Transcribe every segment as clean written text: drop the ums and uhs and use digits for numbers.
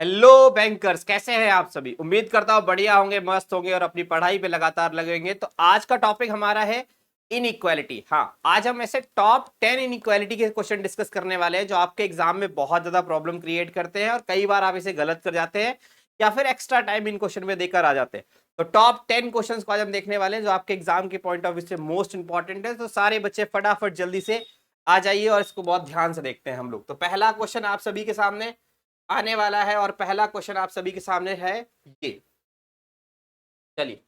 Hello bankers, कैसे हैं आप सभी। उम्मीद करता हूँ बढ़िया होंगे, मस्त होंगे और अपनी पढ़ाई पे लगातार लगेंगे। तो आज का टॉपिक हमारा है इनइक्वालिटी। हाँ, आज हम ऐसे टॉप 10 इनइक्वालिटी के क्वेश्चन डिस्कस करने वाले हैं जो आपके एग्जाम में बहुत ज्यादा प्रॉब्लम क्रिएट करते हैं और कई बार आप इसे गलत कर जाते हैं या फिर एक्स्ट्रा टाइम इन क्वेश्चन में देकर आ जाते हैं। तो टॉप 10 क्वेश्चन को आज हम देखने वाले हैं जो आपके एग्जाम के पॉइंट ऑफ व्यू से मोस्ट इंपॉर्टेंट है। तो सारे बच्चे फटाफट जल्दी से आ जाइए और इसको बहुत ध्यान से देखते हैं हम लोग। तो पहला क्वेश्चन आप सभी के सामने आने वाला है और पहला क्वेश्चन आप सभी के सामने है ये। चलिए,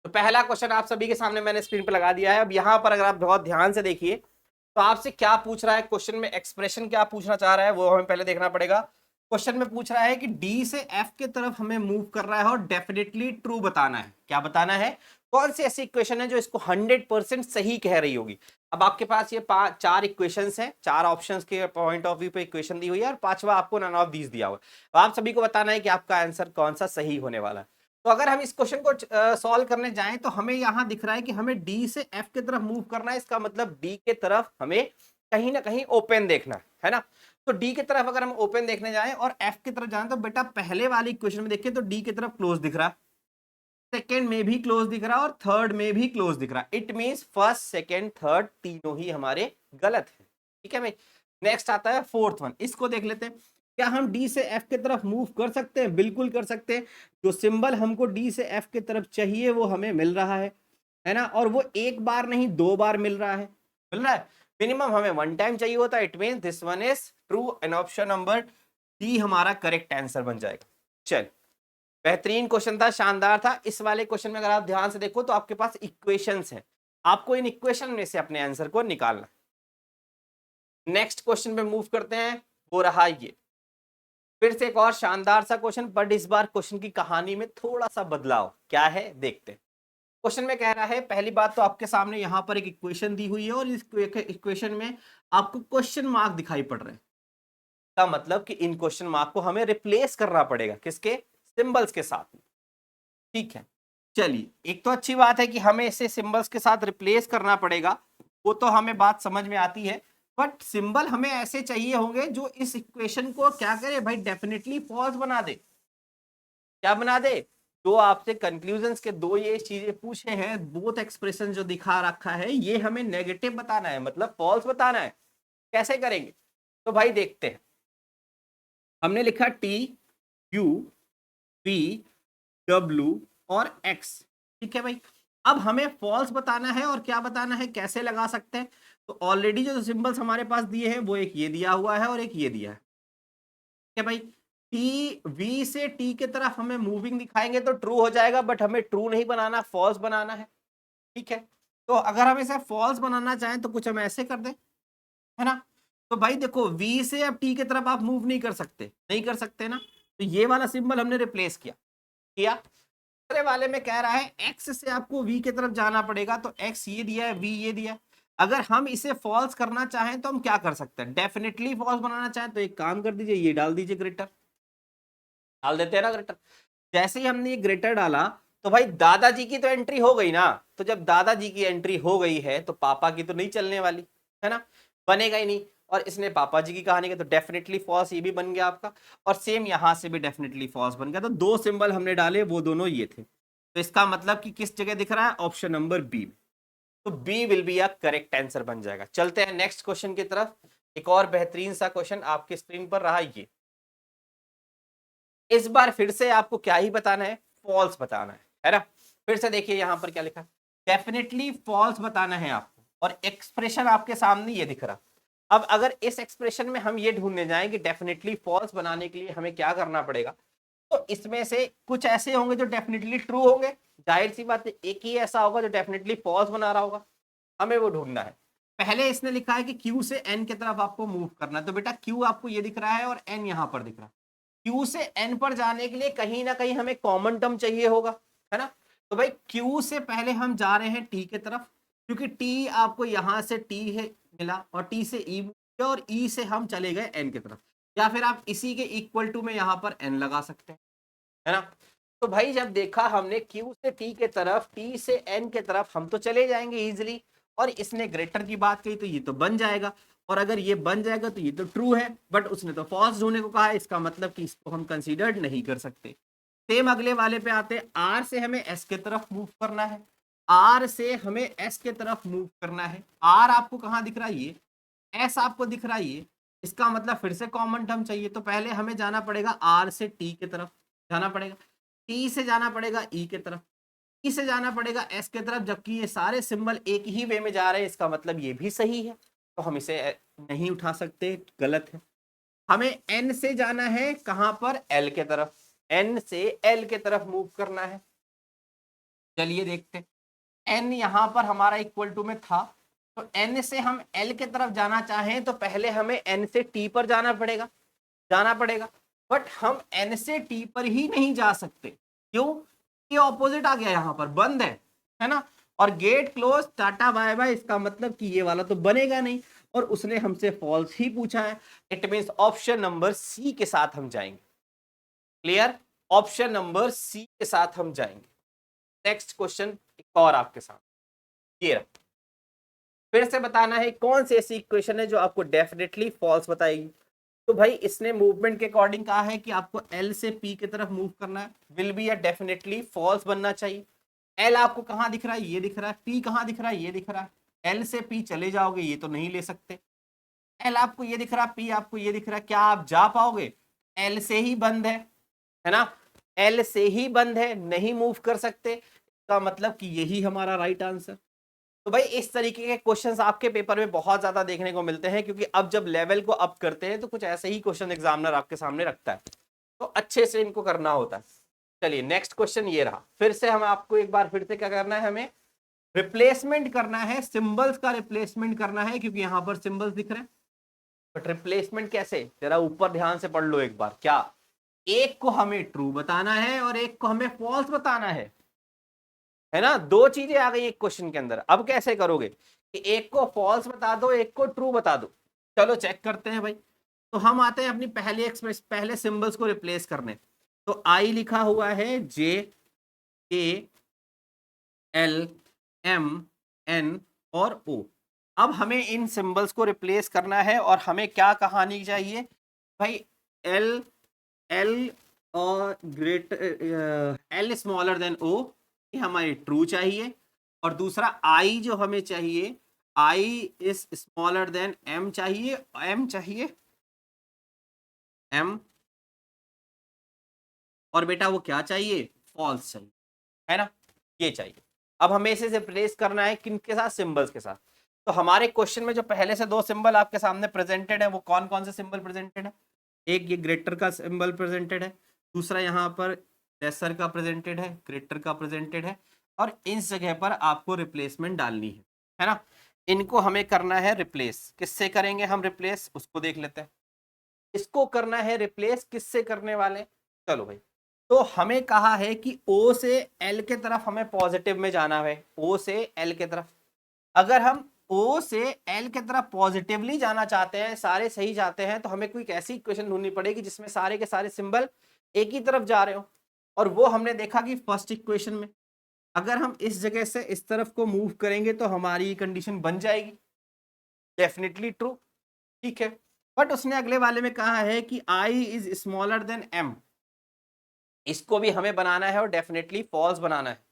तो पहला क्वेश्चन आप सभी के सामने मैंने स्क्रीन पर लगा दिया है। अब यहां पर अगर आप बहुत ध्यान से देखिए तो आपसे क्या पूछ रहा है क्वेश्चन में, एक्सप्रेशन क्या पूछना चाह रहा है वो हमें पहले देखना पड़ेगा। क्वेश्चन में पूछ रहा है कि डी से एफ के तरफ हमें मूव कर रहा है और डेफिनेटली ट्रू बताना है। क्या बताना है? कौन सी ऐसी इक्वेशन है जो इसको 100% सही कह रही होगी। अब आपके पास ये चार इक्वेशंस हैं, चार ऑप्शंस के पॉइंट ऑफ व्यू पे इक्वेशन दी हुई है और पांचवा आपको नन ऑफ दीज दिया हुआ है। तो आप सभी को बताना है कि आपका आंसर कौन सा सही होने वाला है। तो अगर हम इस क्वेश्चन को सॉल्व करने जाएं तो हमें यहां दिख रहा है कि हमें डी से एफ की तरफ मूव करना है। इसका मतलब डी के तरफ हमें कहीं ना कहीं ओपन देखना है ना। तो डी की तरफ अगर हम ओपन देखने जाएं और एफ की तरफ जाएं तो बेटा पहले वाली इक्वेशन में देखिए तो डी की तरफ क्लोज दिख रहा, सेकेंड में भी क्लोज दिख रहा और थर्ड में भी क्लोज दिख रहा। It means first second third तीनों ही हमारे गलत है। ठीक है भाई। नेक्स्ट आता है फोर्थ वन, इसको देख लेते हैं। क्या हम डी से एफ की तरफ मूव कर सकते हैं? बिल्कुल कर सकते हैं। जो सिंबल हमको डी से एफ की तरफ चाहिए वो हमें मिल रहा है ना। और वो एक बार नहीं दो बार मिल रहा है, मिल रहा है। मिनिमम हमें वन टाइम चाहिए होता है। It means this one is true and option number D हमारा करेक्ट आंसर बन जाएगा। चल, बेहतरीन क्वेश्चन था, शानदार था। इस वाले क्वेश्चन में अगर आप ध्यान से देखो तो आपके पास इक्वेशंस हैं, आपको इन इक्वेशन में से अपने आंसर को निकालना। नेक्स्ट क्वेश्चन पे मूव करते हैं, वो रहा ये। फिर से एक और शानदार सा क्वेश्चन, बट इस बार क्वेश्चन की कहानी में थोड़ा सा बदलाव। क्या है देखते हैं। क्वेश्चन में कह रहा है, पहली बात तो आपके सामने यहां पर एक इक्वेशन दी हुई है और इस इक्वेशन में आपको क्वेश्चन मार्क दिखाई पड़ रहे हैं। का मतलब कि इन क्वेश्चन मार्क को हमें रिप्लेस करना पड़ेगा, किसके? सिंबल्स के साथ। ठीक है, चलिए, एक तो अच्छी बात है कि हमें इसे सिंबल्स के साथ रिप्लेस करना पड़ेगा, वो तो हमें बात समझ में आती है। बट सिंबल हमें ऐसे चाहिए होंगे जो इस इक्वेशन को क्या करे भाई, डेफिनेटली फॉल्स बना दे। क्या बना दे? जो आपसे कंक्लूजन्स के दो ये चीजें पूछे हैं, बोथ एक्सप्रेशन जो दिखा रखा है ये हमें नेगेटिव बताना है, मतलब फॉल्स बताना है। कैसे करेंगे? तो भाई देखते हैं। हमने लिखा टी यू वी डब्ल्यू और एक्स। ठीक है भाई। अब हमें फॉल्स बताना है और क्या बताना है, कैसे लगा सकते हैं। तो ऑलरेडी जो सिंबल्स हमारे पास दिए हैं वो एक ये दिया हुआ है और एक ये दिया है। ठीक है भाई। टी वी से टी की तरफ हमें मूविंग दिखाएंगे तो ट्रू हो जाएगा, बट हमें ट्रू नहीं बनाना, फॉल्स बनाना है। ठीक है। तो अगर हम इसे फॉल्स बनाना चाहें तो कुछ हम ऐसे कर दें, है ना। तो भाई देखो, वी से अब टी की तरफ आप मूव नहीं कर सकते, नहीं कर सकते ना। तो ये वाला सिंबल हमने रिप्लेस किया किया। दूसरे वाले में कह रहा है एक्स से आपको वी की तरफ जाना पड़ेगा, तो एक्स ये दिया है, वी ये दिया है। अगर हम इसे फॉल्स करना चाहें तो हम क्या कर सकते हैं? डेफिनेटली फॉल्स बनाना चाहें तो एक काम कर दीजिए, ये डाल दीजिए ग्रेटर। डाल देते हैं ना ग्रेटर। जैसे ही हमने ये ग्रेटर डाला तो भाई दादाजी की तो एंट्री हो गई ना। तो जब दादाजी की एंट्री हो गई है तो पापा की तो नहीं चलने वाली, है ना, बनेगा ही नहीं। और इसने पापा जी की कहानी का तो डेफिनेटली फॉल्स ये भी बन गया आपका। और सेम यहां से भी डेफिनेटली फॉल्स बन गया। तो दो सिंबल हमने डाले, वो दोनों ये थे। तो इसका मतलब कि किस जगह दिख रहा है? Option number B. तो B will be a correct answer बन जाएगा। चलते हैं नेक्स्ट क्वेश्चन की तरफ। एक और बेहतरीन सा क्वेश्चन आपके स्क्रीन पर रहा ये। इस बार फिर से आपको क्या ही बताना है? फॉल्स बताना है ना। फिर से देखिए यहां पर क्या लिखा है, डेफिनेटली फॉल्स बताना है आपको। और एक्सप्रेशन आपके सामने ये दिख रहा। अब अगर इस एक्सप्रेशन में हम ये ढूंढने जाएं कि डेफिनेटली फॉल्स बनाने के लिए हमें क्या करना पड़ेगा, तो इसमें से कुछ ऐसे होंगे जो डेफिनेटली ट्रू होंगे। जाहिर सी बात है, एक ही ऐसा होगा जो डेफिनेटली फॉल्स बना रहा होगा। हमें वो ढूंढना है। पहले इसने लिखा है कि क्यू से एन की तरफ आपको मूव करना है। तो बेटा क्यू आपको ये दिख रहा है और एन यहां पर दिख रहा है। क्यू से एन पर जाने के लिए कहीं ना कहीं हमें कॉमन टर्म चाहिए होगा, है ना। तो भाई क्यू से पहले हम जा रहे हैं टी की तरफ, क्योंकि टी आपको यहां से टी है मिला और टी से ई और ई से हम चले गए एन की तरफ। या फिर आप इसी के इक्वल टू में यहां पर एन लगा सकते हैं, है ना। तो भाई जब देखा हमने क्यू से टी के तरफ, टी से एन के तरफ हम तो चले जाएंगे इजिली। और इसने ग्रेटर की बात कही तो ये तो बन जाएगा। और अगर ये बन जाएगा तो ये तो ट्रू है, बट उसने तो फॉल्स ढूंढने को कहा है, इसका मतलब कि इसको हम कंसीडर्ड नहीं कर सकते। सेम अगले वाले पे आते हैं, आर से हमें एस के तरफ मूव करना है, आर से हमें एस के तरफ मूव करना है। आर आपको कहाँ दिख रहा है, ये एस आपको दिख रहा है, ये इसका मतलब फिर से कॉमन टर्म चाहिए, तो पहले हमें जाना पड़ेगा आर से टी की तरफ जाना पड़ेगा, टी से जाना पड़ेगा ई की तरफ, ई से जाना पड़ेगा एस की तरफ, जबकि ये सारे सिंबल एक ही वे में जा रहे हैं, इसका मतलब ये भी सही है, तो हम इसे नहीं उठा सकते, गलत है। हमें एन से जाना है कहां पर, एल के तरफ, एन से एल के तरफ मूव करना है। चलिए देखते, एन यहां पर हमारा इक्वल टू में था, तो एन से हम एल के तरफ जाना चाहें तो पहले हमें एन से टी पर जाना पड़ेगा, बट हम एन से टी पर ही नहीं जा सकते, क्यों, ये ऑपोजिट आ गया, यहां पर बंद है ना, और gate close, tata bye bye, इसका मतलब कि ये वाला तो बनेगा नहीं, और उसने हमसे फॉल्स ही पूछा है, it means option number C के साथ हम जाएंगे। क्लियर, ऑप्शन नंबर सी के साथ हम जाएंगे। नेक्स्ट क्वेश्चन एक और आपके साथ, ये फिर से बताना है कौन सी ऐसी इक्वेशन है जो आपको डेफिनेटली फॉल्स बताएगी। तो भाई इसने मूवमेंट के अकॉर्डिंग कहा है कि आपको एल से पी की तरफ मूव करना है, विल बी या डेफिनेटली फॉल्स बनना चाहिए। एल आपको कहां दिख रहा है, ये दिख रहा है, पी कहां दिख रहा है, ये दिख रहा है, एल से पी चले जाओगे ये तो नहीं ले सकते, एल आपको ये दिख रहा है, पी आपको ये दिख रहा है, क्या आप जा पाओगे, एल से ही बंद है ना, एल से ही बंद है, नहीं मूव कर सकते, इसका मतलब कि यही हमारा राइट आंसर। तो भाई इस तरीके के क्वेश्चंस आपके पेपर में बहुत ज्यादा देखने को मिलते हैं, क्योंकि अब जब लेवल को अप करते हैं तो कुछ ऐसे ही क्वेश्चन एग्जामिनर आपके सामने रखता है, तो अच्छे से इनको करना होता है। चलिए नेक्स्ट क्वेश्चन ये रहा, फिर से हम आपको एक बार फिर से क्या करना है, हमें रिप्लेसमेंट करना है, सिंबल्स का रिप्लेसमेंट करना है, क्योंकि यहां पर सिंबल्स दिख रहे हैं, बट रिप्लेसमेंट कैसे, जरा ऊपर ध्यान से पढ़ लो एक बार, क्या एक को हमें ट्रू बताना है और एक को हमें फॉल्स बताना है ना, दो चीजें आ गई एक क्वेश्चन के अंदर, अब कैसे करोगे कि एक को फॉल्स बता दो एक को ट्रू बता दो। चलो चेक करते हैं भाई, तो हम आते हैं अपनी पहले सिंबल्स को रिप्लेस करने, तो आई लिखा हुआ है जे के एल एम एन और ओ, अब हमें इन सिंबल्स को रिप्लेस करना है, और हमें क्या कहानी चाहिए भाई, एल एल और एल स्मॉलर देन ओ, ये हमारी ट्रू चाहिए, और दूसरा आई जो हमें चाहिए, I is smaller than M चाहिए, एम, और बेटा वो क्या चाहिए, फॉल्स चाहिए, है ना, ये चाहिए। अब हमें इसे रिप्लेस करना है किनके साथ, सिंबल्स के साथ। तो हमारे क्वेश्चन में जो पहले से दो सिंबल आपके सामने प्रेजेंटेड है, वो कौन कौन से सिंबल प्रेजेंटेड है, एक ये ग्रेटर का सिंबल प्रेजेंटेड है, दूसरा यहाँ पर लेसर का प्रेजेंटेड है, ग्रेटर का प्रेजेंटेड है, और इस जगह पर आपको रिप्लेसमेंट डालनी है ना, इनको हमें करना है रिप्लेस, किससे करेंगे हम रिप्लेस, उसको देख लेते हैं। इसको करना है रिप्लेस, किससे करने वाले, चलो भाई, तो हमें कहा है कि O से L के तरफ हमें पॉजिटिव में जाना है, O से L के तरफ, अगर हम O से L के तरफ पॉजिटिवली जाना चाहते हैं, सारे सही जाते हैं, तो हमें कोई ऐसी इक्वेशन ढूंढनी पड़ेगी जिसमें सारे के सारे सिंबल एक ही तरफ जा रहे हो, और वो हमने देखा कि फर्स्ट इक्वेशन में अगर हम इस जगह से इस तरफ को मूव करेंगे तो हमारी कंडीशन बन जाएगी, डेफिनेटली ट्रू, ठीक है, बट उसने अगले वाले में कहा है कि I is smaller than M, इसको भी हमें बनाना है और डेफिनेटली फॉल्स बनाना है।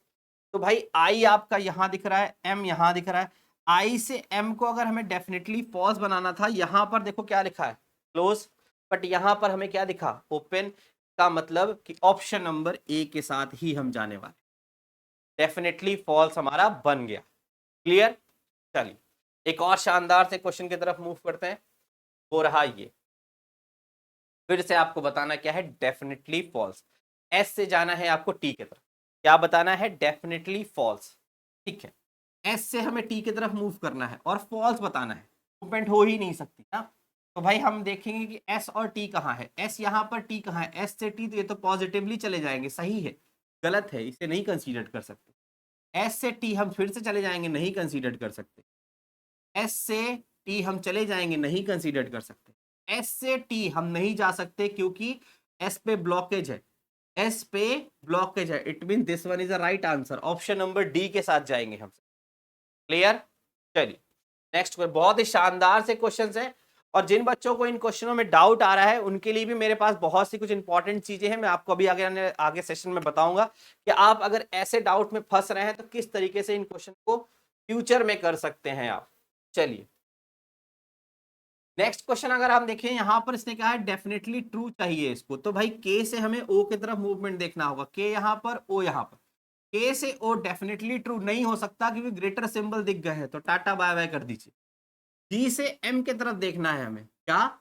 तो भाई आई आपका यहां दिख रहा है, एम यहां दिख रहा है, आई से एम को अगर हमें डेफिनेटली फॉल्स बनाना था, यहां पर देखो क्या लिखा है, क्लोज, बट यहां पर हमें क्या दिखा, ओपन, का मतलब कि ऑप्शन नंबर ए के साथ ही हम जाने वाले, डेफिनेटली फॉल्स हमारा बन गया। क्लियर, चलिए एक और शानदार से क्वेश्चन की तरफ मूव करते हैं, हो रहा ये, फिर से आपको बताना क्या है, डेफिनेटली फॉल्स, एस से जाना है आपको टी की तरफ, क्या बताना है, डेफिनेटली फॉल्स, ठीक है, एस से हमें टी की तरफ मूव करना है और फॉल्स बताना है, मूवमेंट हो ही नहीं सकती ना, तो भाई हम देखेंगे कि एस और टी कहाँ है, एस यहाँ पर, टी कहाँ है, एस से टी, तो ये तो पॉजिटिवली चले जाएंगे, सही है, गलत है, इसे नहीं कंसीडर कर सकते, एस से टी हम फिर से चले जाएंगे, नहीं कंसीडर कर सकते, एस से टी हम चले जाएंगे, नहीं कंसीडर कर सकते, एस से टी हम नहीं जा सकते क्योंकि एस पे ब्लॉकेज है, एस पे ब्लॉकेज है, it mean this one is a right answer, option number D के साथ जाएंगे हम। क्लियर, चलिए नेक्स्ट बहुत ही शानदार से क्वेश्चंस हैं, और जिन बच्चों को इन क्वेश्चनों में डाउट आ रहा है उनके लिए भी मेरे पास बहुत सी कुछ इंपॉर्टेंट चीजें हैं। मैं आपको अभी आगे सेशन में बताऊंगा कि आप अगर ऐसे डाउट में फंस रहे हैं तो किस तरीके से इन क्वेश्चन को फ्यूचर में कर सकते हैं आप। चलिए नेक्स्ट क्वेश्चन अगर आप देखें, यहां पर इसने कहा है डेफिनेटली ट्रू चाहिए इसको, तो भाई के से हमें ओ की तरफ मूवमेंट देखना होगा। के यहां पर, ओ यहां पर। के से ओ डेफिनेटली ट्रू नहीं हो सकता क्योंकि ग्रेटर सिंबल दिख गए हैं, तो टाटा बाय बाय कर दीजिए। जी से एम की तरफ देखना है हमें, क्या?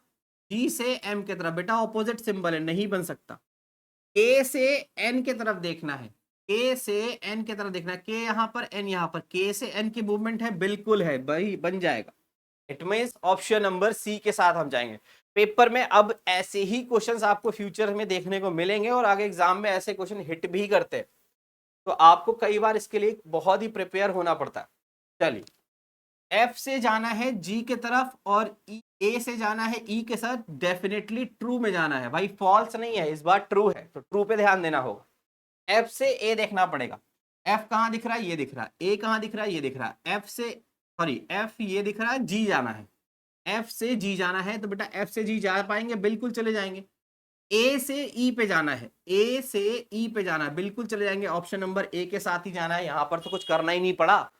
जी से एम की तरफ, बेटा ऑपोजिट सिंबल है, नहीं बन सकता। के से एन की तरफ देखना है, के से एन की तरफ देखना है, के यहां पर एन यहां पर, के से एन की मूवमेंट है, बिल्कुल है भाई, बन जाएगा। It means option number C के साथ हम जाएंगे। पेपर में अब ऐसे ही क्वेश्चंस आपको फ्यूचर में देखने को मिलेंगे और आगे एग्जाम में ऐसे क्वेश्चन हिट भी करते हैं, तो आपको कई बार इसके लिए बहुत ही प्रिपेयर होना पड़ता है। चलिए एफ से जाना है जी के तरफ और ए से जाना है ई के साथ, डेफिनेटली ट्रू में जाना है भाई, फॉल्स नहीं है, इस बार ट्रू है, तो ट्रू पे ध्यान देना होगा। एफ से ए देखना पड़ेगा, एफ कहां दिख रहा है, ये दिख रहा है, ए कहां दिख रहा है, ये दिख रहा है, एफ से सॉरी एफ ये दिख रहा है, जी जाना है, एफ से जी जाना है, तो बेटा एफ से जी जा पाएंगे, बिल्कुल चले जाएंगे। ए से ई पे जाना है, ए से ई पे जाना है, बिल्कुल चले जाएंगे, ऑप्शन नंबर ए के साथ ही जाना है, यहां पर तो कुछ करना ही नहीं पड़ा,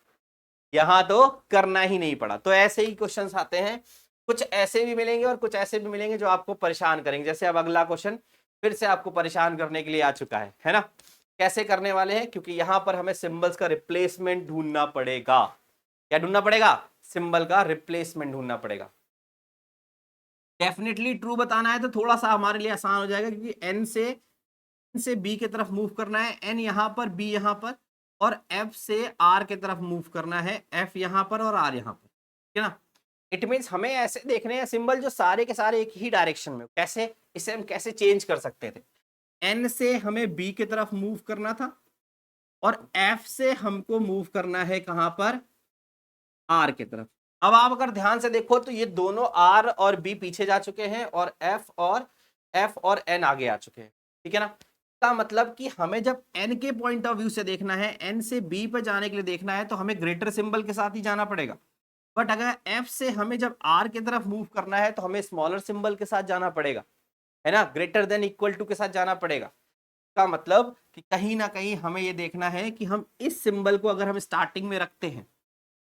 यहां तो करना ही नहीं पड़ा। तो ऐसे ही क्वेश्चंस आते हैं, कुछ ऐसे भी मिलेंगे और कुछ ऐसे भी मिलेंगे जो आपको परेशान करेंगे। जैसे अब अगला क्वेश्चन फिर से आपको परेशान करने के लिए आ चुका है ना? कैसे करने वाले हैं, क्योंकि यहां पर हमें सिंबल्स का रिप्लेसमेंट ढूंढना पड़ेगा। क्या ढूंढना पड़ेगा? सिंबल का रिप्लेसमेंट ढूंढना पड़ेगा। डेफिनेटली ट्रू बताना है तो थोड़ा सा हमारे लिए आसान हो जाएगा, क्योंकि एन से बी की तरफ मूव करना है, एन यहां पर, बी यहां पर, और एफ से आर की तरफ मूव करना है, एफ यहां पर और आर यहां पर, ठीक है ना? इट मींस हमें ऐसे देखने हैं सिंबल जो सारे के सारे एक ही डायरेक्शन में। कैसे? इसे हम कैसे चेंज कर सकते थे? एन से हमें बी की तरफ मूव करना था और एफ से हमको मूव करना है कहां पर? आर की तरफ। अब आप अगर ध्यान से देखो तो ये दोनों आर और बी पीछे जा चुके हैं और एफ और एन आगे आ चुके हैं, ठीक है ना? का मतलब कि हमें जब एन के पॉइंट ऑफ व्यू से देखना है, एन से बी पर जाने के लिए देखना है, तो हमें ग्रेटर सिंबल के साथ ही जाना पड़ेगा। बट अगर एफ से हमें जब आर की तरफ मूव करना है तो हमें स्मॉलर सिंबल के साथ जाना पड़ेगा, है ना? ग्रेटर देन इक्वल टू के साथ जाना पड़ेगा। का मतलब कि कहीं ना कहीं हमें ये देखना है कि हम इस सिंबल को अगर हम स्टार्टिंग में रखते हैं,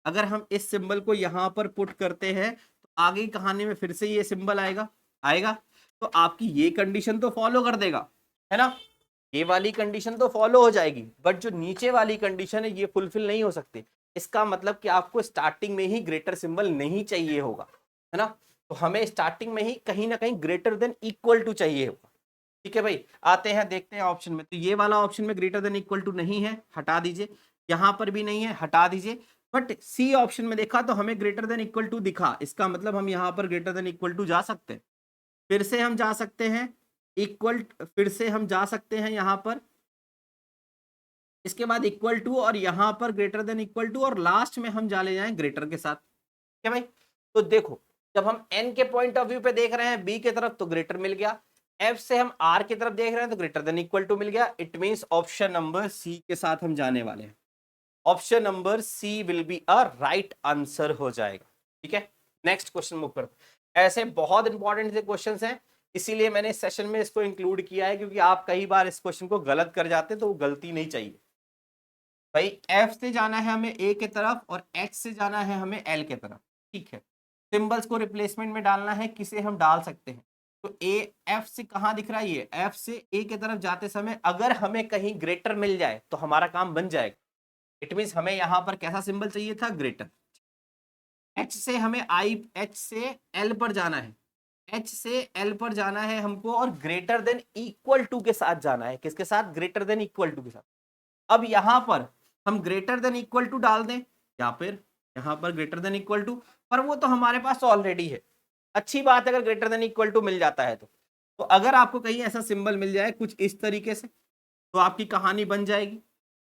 अगर हम इस सिंबल को यहां पर पुट करते हैं, तो आगे की कहानी में फिर से ये सिंबल आएगा, तो आपकी ये कंडीशन तो फॉलो कर देगा, है ना? ये वाली कंडीशन तो फॉलो हो जाएगी, बट जो नीचे वाली कंडीशन है ये फुलफिल नहीं हो सकती। इसका मतलब कि आपको स्टार्टिंग में ही ग्रेटर सिंबल नहीं चाहिए होगा, है ना? तो हमें स्टार्टिंग में ही कहीं ना कहीं ग्रेटर देन इक्वल टू चाहिए होगा। ठीक है भाई, आते हैं देखते हैं ऑप्शन में। तो ये वाला ऑप्शन में ग्रेटर देन इक्वल टू नहीं है, हटा दीजिए। यहां पर भी नहीं है, हटा दीजिए। बट सी ऑप्शन में देखा तो हमें ग्रेटर देन इक्वल टू दिखा, इसका मतलब हम यहां पर ग्रेटर देन इक्वल टू जा सकते हैं। फिर से हम जा सकते हैं फिर से हम जा सकते हैं यहां पर, इसके बाद इक्वल टू और यहां पर ग्रेटर देन इक्वल टू, और लास्ट में हम जा ले जाएं ग्रेटर के साथ। क्या भाई? तो देखो, जब हम एन के पॉइंट ऑफ व्यू पे देख रहे हैं बी की तरफ तो ग्रेटर मिल गया, एफ से हम आर की तरफ देख रहे हैं तो ग्रेटर देन इक्वल टू मिल गया। It means option number C के साथ हम जाने वाले हैं। Option number C will be a right answer हो जाएगा। ठीक है, नेक्स्ट क्वेश्चन मूव करते हैं। ऐसे बहुत इंपॉर्टेंट से क्वेश्चंस हैं, इसीलिए मैंने इस सेशन में इसको इंक्लूड किया है, क्योंकि आप कई बार इस क्वेश्चन को गलत कर जाते हैं, तो वो गलती नहीं चाहिए। भाई एफ से जाना है हमें ए के तरफ और एच से जाना है हमें एल के तरफ। ठीक है, सिंबल्स को रिप्लेसमेंट में डालना है, किसे हम डाल सकते हैं? तो ए एफ से कहां दिख रहा है? ये एफ से ए के तरफ जाते समय अगर हमें कहीं ग्रेटर मिल जाए तो हमारा काम बन जाएगा। इट मींस हमें यहां पर कैसा सिंबल चाहिए था? ग्रेटर। एच से हमें एच से एल पर जाना है, एच से एल पर जाना है हमको, और ग्रेटर देन इक्वल टू के साथ जाना है। किसके साथ? ग्रेटर देन इक्वल टू के साथ। अब यहां पर हम ग्रेटर देन इक्वल टू डाल दें या फिर यहां पर ग्रेटर देन इक्वल टू, पर वो तो हमारे पास ऑलरेडी है। अच्छी बात है अगर ग्रेटर देन इक्वल टू मिल जाता है तो अगर आपको कहीं ऐसा सिंबल मिल जाए कुछ इस तरीके से, तो आपकी कहानी बन जाएगी।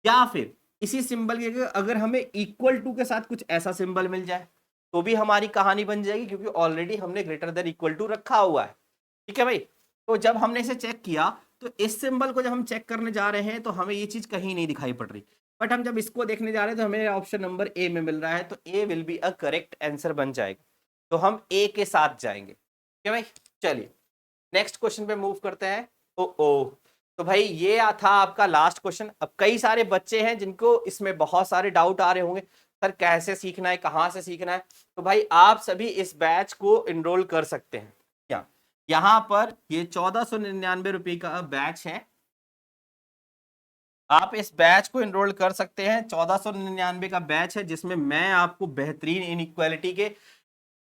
या फिर इसी सिंबल के अगर हमें इक्वल टू के साथ कुछ ऐसा सिंबल मिल जाए तो भी हमारी कहानी बन जाएगी, क्योंकि ऑलरेडी हमने ग्रेटर देन इक्वल टू रखा हुआ है। ठीक है भाई, तो जब हमने इसे चेक किया तो इस सिंबल को जब हम चेक करने जा रहे हैं तो हमें ये चीज कहीं नहीं दिखाई पड़ रही, बट हम जब इसको देखने जा रहे हैं तो हमें ऑप्शन नंबर ए में मिल रहा है, तो A will be a correct answer बन जाएगा, तो हम ए के साथ जाएंगे। क्या भाई, चलिए नेक्स्ट क्वेश्चन पे मूव करते हैं। ओ तो भाई ये था आपका लास्ट क्वेश्चन। अब कई सारे बच्चे हैं जिनको इसमें बहुत सारे डाउट आ रहे होंगे, सर कैसे सीखना है, कहाँ से सीखना है। तो भाई आप सभी इस बैच को इनरोल कर सकते हैं। क्या यहाँ पर ये 1499 रुपए का बैच है, आप इस बैच को इनरोल कर सकते हैं। 1499 का बैच है जिसमें मैं आपको बेहतरीन इनइक्वालिटी के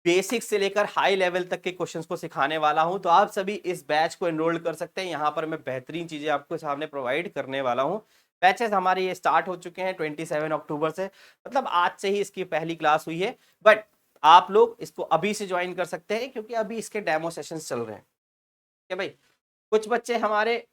बेसिक से लेकर हाई लेवल तक के क्वेश्चंस को सिखाने वाला हूं। तो आप सभी इस बैच को एनरोल कर सकते हैं। यहाँ पर मैं बेहतरीन चीजें आपको सामने प्रोवाइड करने वाला हूं। बैचेस हमारे ये स्टार्ट हो चुके हैं 27 अक्टूबर से, मतलब आज से ही इसकी पहली क्लास हुई है। बट आप लोग इसको अभी से ज्वाइन कर सकते हैं क्योंकि अभी इसके डेमो सेशंस चल रहे हैं। क्या भाई, कुछ बच्चे हमारे,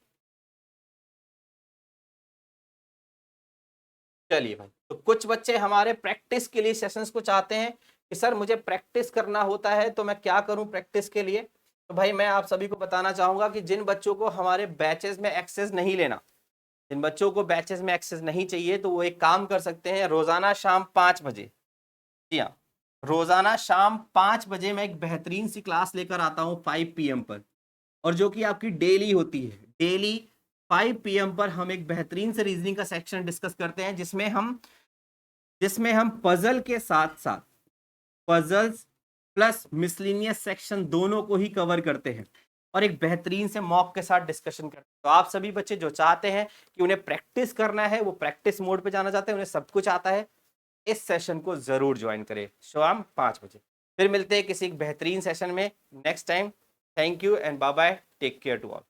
चलिए भाई, तो कुछ बच्चे हमारे प्रैक्टिस के लिए सेशंस को चाहते हैं कि सर मुझे प्रैक्टिस करना होता है तो मैं क्या करूं प्रैक्टिस के लिए। तो भाई मैं आप सभी को बताना चाहूंगा कि जिन बच्चों को हमारे बैचेस में एक्सेस नहीं लेना, जिन बच्चों को बैचेस में एक्सेस नहीं चाहिए, तो वो एक काम कर सकते हैं। रोजाना शाम 5 बजे, जी हाँ, रोजाना शाम 5 बजे मैं एक बेहतरीन सी क्लास लेकर आता हूँ 5 PM पर, और जो कि आपकी डेली होती है। डेली 5 PM पर हम एक बेहतरीन से रीजनिंग का सेक्शन डिस्कस करते हैं जिसमें हम पजल के साथ साथ पजल्स प्लस मिसलिनियस सेक्शन दोनों को ही कवर करते हैं और एक बेहतरीन से मॉक के साथ डिस्कशन करते हैं। तो आप सभी बच्चे जो चाहते हैं कि उन्हें प्रैक्टिस करना है, वो प्रैक्टिस मोड पे जाना चाहते हैं, उन्हें सब कुछ आता है, इस सेशन को जरूर ज्वाइन करें शाम 5 बजे। फिर मिलते हैं किसी बेहतरीन सेशन में next time. Thank you and bye bye, take care to all.